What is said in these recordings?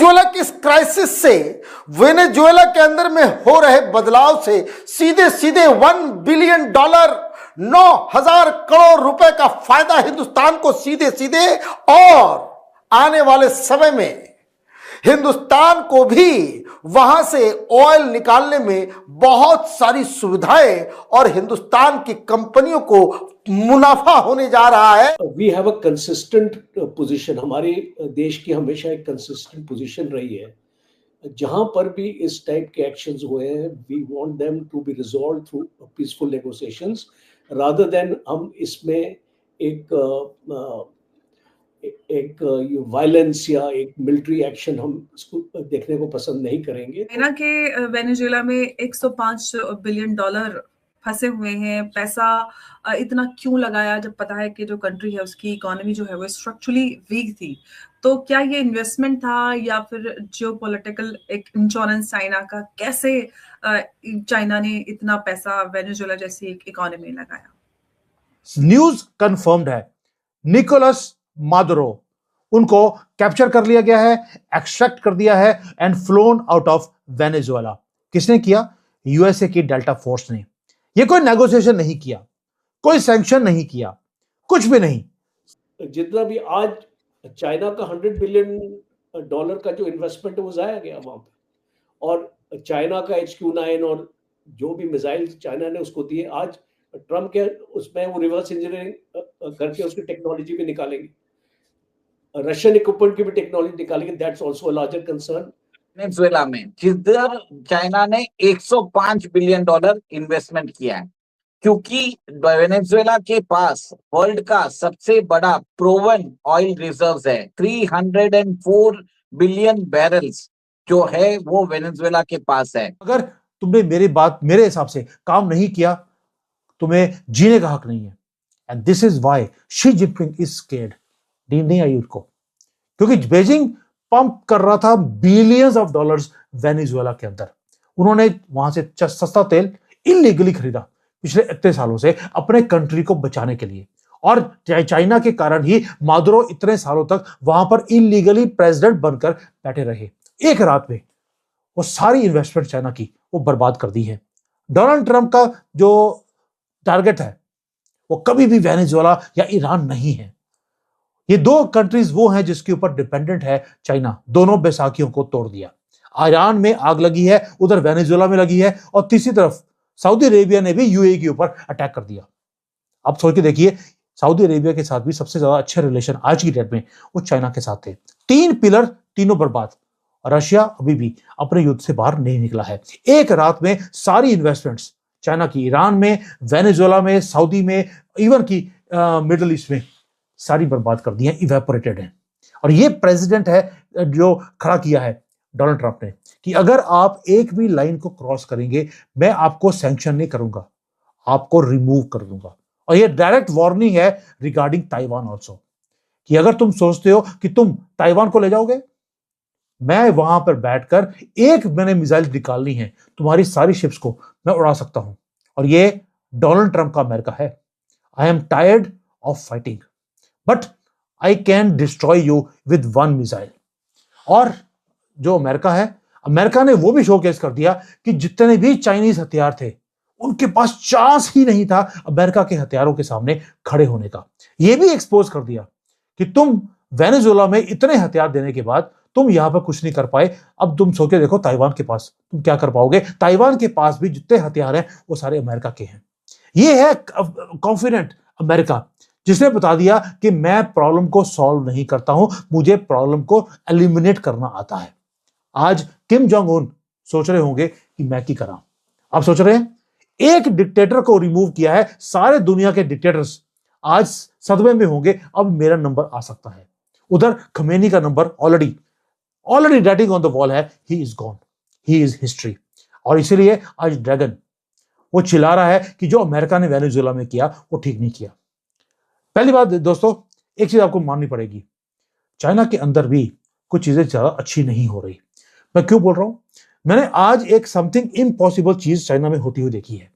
Venezuela की इस crisis से, वेनेजुएला के अंदर में हो रहे बदलाव से सीधे सीधे $1 बिलियन, 9,000 करोड़ रुपए का फायदा हिंदुस्तान को सीधे सीधे, और आने वाले समय में हिंदुस्तान को भी वहां से ऑयल निकालने में बहुत सारी सुविधाएं और हिंदुस्तान की कंपनियों को मुनाफा होने जा रहा है। We have a consistent position, हमारे देश की हमेशा एक कंसिस्टेंट पोजीशन रही है। जहां पर भी इस टाइप के एक्शंस हुए हैं, we want them to be resolve through peaceful negotiations, rather than हम इसमें एक वायलेंस या एक मिलिट्री एक्शन हम इसको देखने को पसंद नहीं करेंगे। चाइना के वेनेजुएला में $105 बिलियन फंसे हुए हैं। पैसा इतना क्यों लगाया जब पता है कि जो कंट्री है उसकी इकोनॉमी जो है वो स्ट्रक्चरली वीक थी? तो क्या ये इन्वेस्टमेंट था या फिर जियोपॉलिटिकल एक इंश्योरेंस चाइना का? कैसे चाइना ने इतना पैसा वेनेजुएला जैसी एक इकोनॉमी में लगाया? न्यूज कंफर्म्ड है, निकोलस मादुरो, उनको कैप्चर कर लिया गया है, एक्सट्रैक्ट कर दिया है and phloem out of Venezuela. किसने किया? यूएसए की डेल्टा फोर्स ने। ये कोई नेगोशिएशन नहीं किया, कोई सैंक्शन नहीं किया, कुछ भी नहीं। जितना भी आज चाइना का $100 बिलियन का जो इन्वेस्टमेंट है वो जाया गया वहां पे, और चाइना का HQ-9 और जो भी मिसाइल चाइना ने उसको दिए, आज ट्रम्प के उसमें वो रिवर्स इंजीनियरिंग करके उसकी टेक्नोलॉजी भी निकालेंगे, रशियन इक्विपमेंट की भी टेक्नोलॉजी निकालेंगे। That's also a larger concern. Venezuela में जिधर चाइना ने $105 बिलियन इन्वेस्टमेंट किया है, क्योंकि वेनेजुएला के पास वर्ल्ड का सबसे बड़ा प्रोवन ऑयल रिजर्व्स है। 304 बिलियन बैरल्स जो है वो वेनेजुएला के पास है। अगर तुमने मेरी बात मेरे हिसाब से काम नहीं किया, तुम्हें जीने का हक नहीं है। And this is why Xi Jinping is scared. नींद नहीं आई उनको, क्योंकि बीजिंग पंप कर रहा था बिलियंस ऑफ डॉलर्स वेनेजुएला के अंदर। उन्होंने वहां से सस्ता तेल इलीगली खरीदा पिछले इतने सालों से अपने कंट्री को बचाने के लिए, और चाइना के कारण ही मादुरो इतने सालों तक वहां पर इलीगली प्रेसिडेंट बनकर बैठे रहे। एक रात में वो सारी इन्वेस्टमेंट चाइना की वो बर्बाद कर दी है। डोनाल्ड ट्रंप का जो टारगेट है वो कभी भी वेनेजुएला या ईरान नहीं है। ये दो कंट्रीज वो हैं जिसके ऊपर डिपेंडेंट है चाइना। दोनों बैसाखियों को तोड़ दिया। ईरान में आग लगी है, उधर वेनेजुएला में लगी है, और तीसरी तरफ सऊदी अरेबिया ने भी यूएई के ऊपर अटैक कर दिया। अब सोच के देखिए, सऊदी अरेबिया के साथ भी सबसे ज्यादा अच्छे रिलेशन आज की डेट में वो चाइना के साथ थे। 3 पिलर, तीनों बर्बाद। रशिया अभी भी अपने युद्ध से बाहर नहीं निकला है। एक रात में सारी इन्वेस्टमेंट्स चाइना की ईरान में, वेनेजुएला में, सऊदी में, इवन की मिडिल ईस्ट में सारी बर्बाद कर दी है, इवेपोरेटेड है। और ये प्रेसिडेंट है जो खड़ा किया है डोनाल्ड ट्रंप ने कि अगर आप एक भी लाइन को क्रॉस करेंगे, मैं आपको सैंक्शन नहीं करूंगा, आपको रिमूव कर दूंगा। और ये डायरेक्ट वार्निंग है रिगार्डिंग ताइवान ऑल्सो, कि अगर तुम सोचते हो कि तुम ताइवान को ले जाओगे, मैं वहां पर बैठकर एक मैंने मिसाइल निकालनी है, तुम्हारी सारी शिप्स को मैं उड़ा सकता हूं। और ये डोनाल्ड ट्रंप का अमेरिका है। I am tired of fighting, but I can destroy you with 1 missile. और जो अमेरिका है, अमेरिका ने वो भी शोकेस कर दिया कि जितने भी चाइनीज हथियार थे उनके पास चांस ही नहीं था अमेरिका के हथियारों के सामने खड़े होने का। ये भी एक्सपोज कर दिया कि तुम वेनेजुएला में इतने हथियार देने के बाद तुम यहां पर कुछ नहीं कर पाए। अब तुम सोच के देखो ताइवान के पास तुम क्या कर पाओगे। ताइवान के पास भी जितने हथियार हैं वो सारे अमेरिका के हैं। ये है कॉन्फिडेंट अमेरिका, जिसने बता दिया कि मैं प्रॉब्लम को सॉल्व नहीं करता हूं, मुझे प्रॉब्लम को एलिमिनेट करना आता है। आज किम जोंग उन सोच रहे होंगे कि मैं क्या करा। आप सोच रहे हैं एक डिक्टेटर को रिमूव किया है, सारे दुनिया के डिक्टेटर्स आज सदमे में होंगे, अब मेरा नंबर आ सकता है। उधर खमेनी का number already writing on the wall है, he is gone, he is history. और इसीलिए आज ड्रैगन वो चिल्ला रहा है कि जो अमेरिका ने वेनेजुएला में किया वो ठीक नहीं किया। पहली बात दोस्तों, एक चीज आपको माननी पड़ेगी, चाइना के अंदर भी कुछ चीजें ज्यादा अच्छी नहीं हो रही। मैं क्यों बोल रहा हूं? मैंने आज एक समथिंग इम्पॉसिबल चीज चाइना में होती हुई देखी है।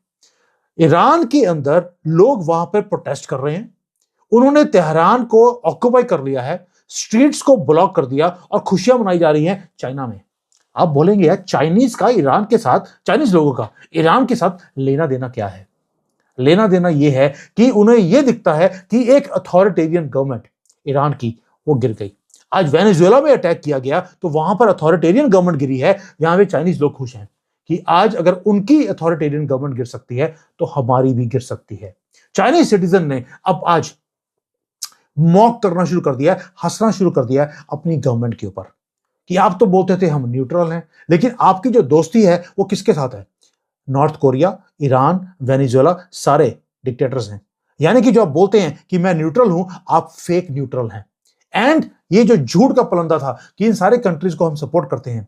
ईरान के अंदर लोग वहां पर प्रोटेस्ट कर रहे हैं, उन्होंने तेहरान को ऑक्युपाई कर लिया है, स्ट्रीट्स को ब्लॉक कर दिया और खुशियां मनाई जा रही हैं चाइना में। आप बोलेंगे यार चाइनीज का ईरान के साथ, चाइनीज लोगों का ईरान के साथ लेना देना क्या है? लेना देना यह है कि उन्हें यह दिखता है कि एक अथॉरिटेरियन गवर्नमेंट ईरान की वो गिर गई। आज वेनेजुएला में अटैक किया गया तो वहां पर अथॉरिटेरियन गवर्नमेंट गिरी है। यहां पे चाइनीज लोग खुश हैं कि आज अगर उनकी अथॉरिटेरियन गवर्नमेंट गिर सकती है तो हमारी भी गिर सकती है। चाइनीज सिटीजन ने अब आज मॉक करना शुरू कर दिया है, हंसना शुरू कर दिया है अपनी गवर्नमेंट के ऊपर कि आप तो बोलते थे हम न्यूट्रल हैं, लेकिन आपकी जो दोस्ती है वो किसके साथ है? नॉर्थ कोरिया, ईरान, वेनेजुएला, सारे डिक्टेटर्स हैं। यानी कि जो आप बोलते हैं कि मैं न्यूट्रल हूं, आप फेक न्यूट्रल हैं। एंड ये जो झूठ का पलंदा था कि इन सारे कंट्रीज को हम सपोर्ट करते हैं,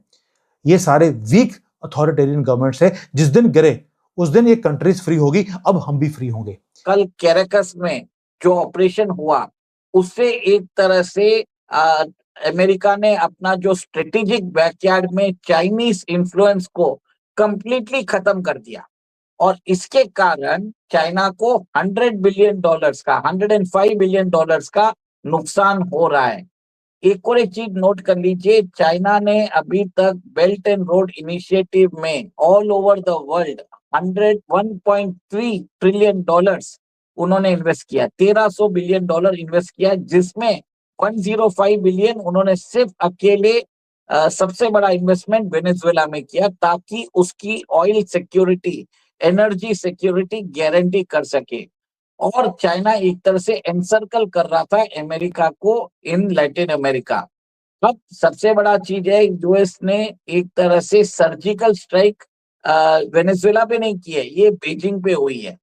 ये सारे वीक अथॉरिटेरियन गवर्नमेंट्स है। जिस दिन गिरे उस दिन ये कंट्रीज फ्री होगी, अब हम भी फ्री होंगे। कल कैराकस में जो ऑपरेशन हुआ उससे एक तरह से अमेरिका ने अपना जो स्ट्रेटेजिक बैकयार्ड में चाइनीज इन्फ्लुएंस को कंप्लीटली खत्म कर दिया और इसके कारण चाइना को $100 बिलियन का, $105 बिलियन का नुकसान हो रहा है। एक और एक चीज नोट कर लीजिए, चाइना ने अभी तक बेल्ट एंड रोड इनिशिएटिव में all over the world 101.3 trillion dollars उन्होंने इन्वेस्ट किया, $1300 बिलियन इन्वेस्ट किया, जिसमें 105 बिलियन उन्होंने सिर्फ अकेले सबसे बड़ा इन्वेस्टमेंट वेनेजुएला में किया ताकि उसकी oil security, energy security guarantee कर सके। और चाइना एक तरह से एनसर्कल कर रहा था अमेरिका को इन लैटिन अमेरिका। अब सबसे बड़ा चीज है, यूएस ने एक तरह से सर्जिकल स्ट्राइक वेनेजुएला पे नहीं की है, ये बीजिंग पे हुई है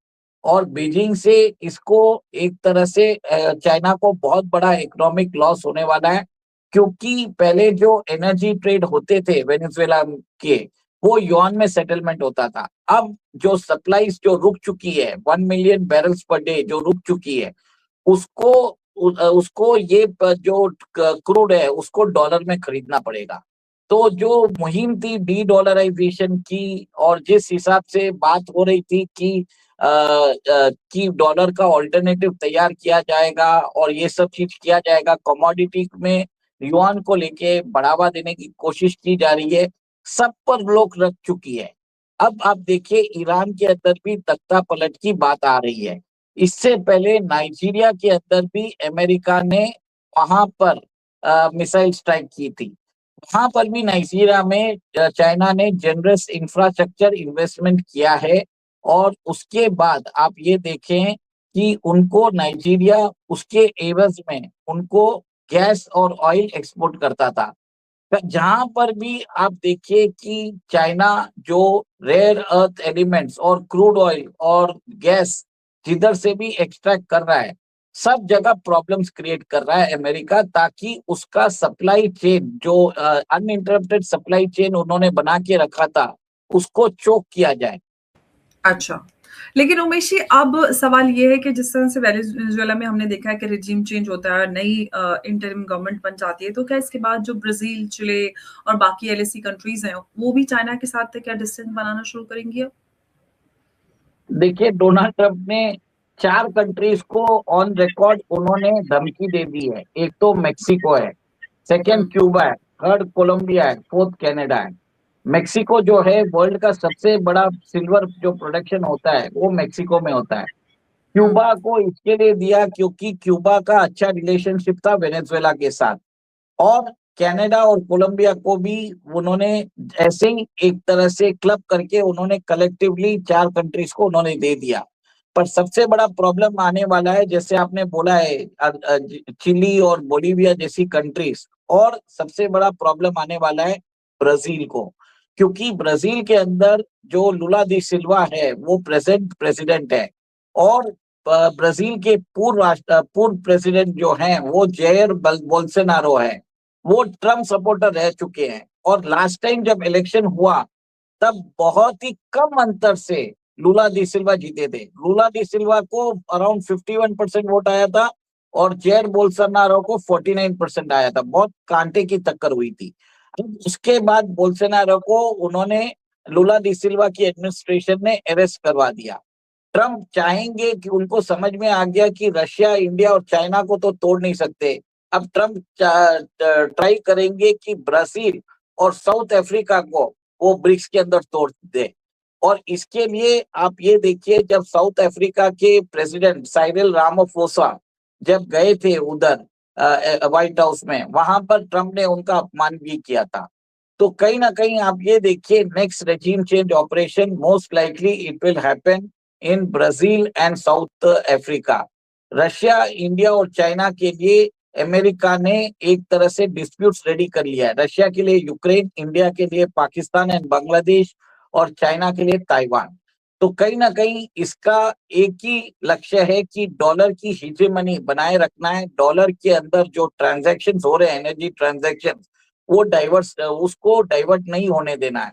और बीजिंग से इसको एक तरह से चाइना को बहुत बड़ा इकोनॉमिक लॉस होने वाला है, क्योंकि पहले जो एनर्जी ट्रेड होते थे वेनेजुएला के, वो युआन में सेटलमेंट होता था। अब जो सप्लाईज जो रुक चुकी है, 1 मिलियन बैरल्स पर डे जो रुक चुकी है, उसको ये जो क्रूड है उसको डॉलर में खरीदना पड़ेगा। तो जो मुहिम थी डी डॉलराइजेशन की और जिस हिसाब से बात हो रही थी कि डॉलर का ऑल्टरनेटिव तैयार किया जाएगा और ये सब चीज किया जाएगा, कमोडिटी में युआन को लेके बढ़ावा देने की कोशिश की जा रही है, सब पर रोक रख चुकी है। अब आप देखिए ईरान के अंदर भी तख्ता पलट की बात आ रही है। इससे पहले नाइजीरिया के अंदर भी अमेरिका ने वहां पर मिसाइल स्ट्राइक की थी। वहां पर भी नाइजीरिया में चाइना ने जनरस इंफ्रास्ट्रक्चर इन्वेस्टमेंट किया है और उसके बाद आप ये देखें कि उनको नाइजीरिया उसके एवज में उनको गैस और ऑयल एक्सपोर्ट करता था। जहां पर भी आप देखिए कि चाइना जो रेयर अर्थ एलिमेंट्स और क्रूड ऑयल और गैस जिधर से भी एक्सट्रैक्ट कर रहा है, सब जगह प्रॉब्लम्स क्रिएट कर रहा है अमेरिका, ताकि उसका सप्लाई चेन जो अनइंटरप्टेड सप्लाई चेन उन्होंने बना के रखा था उसको चोक किया जाए। अच्छा, लेकिन उमेश जी, अब सवाल ये है कि जिस तरह से वेनेजुएला में हमने देखा है कि रिजीम चेंज होता है, नई इंटरिम गवर्नमेंट बन जाती है, तो क्या इसके बाद जो ब्राजील, चिले और बाकी एलएसी कंट्रीज हैं वो भी चाइना के साथ क्या डिस्टेंस बनाना शुरू करेंगी? अब देखिए, डोनाल्ड ट्रंप ने 4 कंट्रीज को ऑन रिकॉर्ड उन्होंने धमकी दे दी है। एक तो मेक्सिको है, सेकंड क्यूबा है, थर्ड कोलंबिया है, फोर्थ कनाडा है। मेक्सिको जो है वर्ल्ड का सबसे बड़ा सिल्वर जो प्रोडक्शन होता है वो मेक्सिको में होता है। क्यूबा को इसके लिए दिया क्योंकि क्यूबा का अच्छा रिलेशनशिप था वेनेजुएला के साथ, और कनाडा और कोलंबिया को भी उन्होंने ऐसे ही एक तरह से क्लब करके उन्होंने कलेक्टिवली 4 कंट्रीज को उन्होंने दे दिया। पर सबसे बड़ा प्रॉब्लम आने वाला है, जैसे आपने बोला है, चिली और बोलिविया जैसी कंट्रीज, और सबसे बड़ा प्रॉब्लम आने वाला है ब्राजील को, क्योंकि ब्राजील के अंदर जो लुला दी सिल्वा है वो प्रेजेंट प्रेसिडेंट है, और ब्राजील के पूर्व प्रेसिडेंट जो हैं वो जायर बोल्सोनारो है, वो ट्रम्प सपोर्टर रह चुके हैं। और लास्ट टाइम जब इलेक्शन हुआ तब बहुत ही कम अंतर से लुला दी सिल्वा जीते थे। लुला दी सिल्वा को अराउंड 51% वोट आया था और जायर बोल्सोनारो को 49% आया था। बहुत कांटे की टक्कर हुई थी। उसके बाद बोल्सोनारो को उन्होंने लुला दी सिल्वा की एडमिनिस्ट्रेशन ने अरेस्ट करवा दिया। ट्रम्प चाहेंगे कि उनको समझ में आ गया कि रशिया, इंडिया और चाइना को तो तोड़ नहीं सकते, अब ट्रम्प ट्राई करेंगे कि ब्राजील और साउथ अफ्रीका को वो ब्रिक्स के अंदर तोड़ दे। और इसके लिए आप ये देखिए, जब साउथ अफ्रीका के प्रेसिडेंट साइरिल रामाफोसा जब गए थे उधर व्हाइट हाउस में, वहां पर ट्रम्प ने उनका अपमान भी किया था। तो कहीं ना कहीं आप ये देखिए, next regime change operation most likely it will happen in Brazil and south Africa. Russia, India और चाइना के लिए अमेरिका ने एक तरह से डिस्प्यूट्स रेडी कर लिया है। रशिया के लिए यूक्रेन, इंडिया के लिए पाकिस्तान एंड बांग्लादेश, और चाइना के लिए ताइवान। तो कहीं ना कहीं इसका एक ही लक्ष्य है कि डॉलर की हीजेमनी बनाए रखना है। डॉलर के अंदर जो ट्रांजैक्शंस हो रहे हैं, एनर्जी ट्रांजैक्शंस, वो उसको डाइवर्ट नहीं होने देना है।